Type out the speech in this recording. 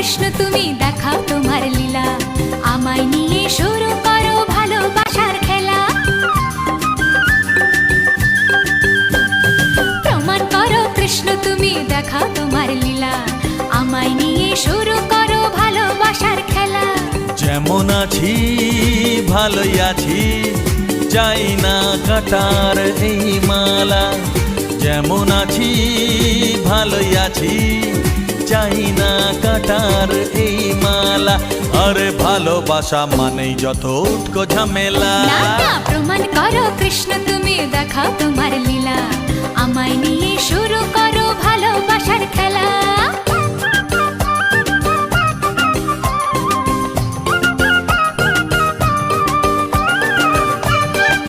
কৃষ্ণ তুমি দেখাও তোমার লীলা, আমায় নিয়ে শুরু করো ভালোবাসার খেলা। প্রমাণ করো কৃষ্ণ তুমি দেখাও তোমার লীলা, আমায় নিয়ে শুরু করো ভালোবাসার খেলা। যেমন আছি ভালোই আছি, চাই না কাটার এই মালা। যেমন আছি ভালোই আছি, চাই না কাটার এই মালা। আরে ভালোবাসা মানেই যত উটকো ঝামেলা। না না, প্রমাণ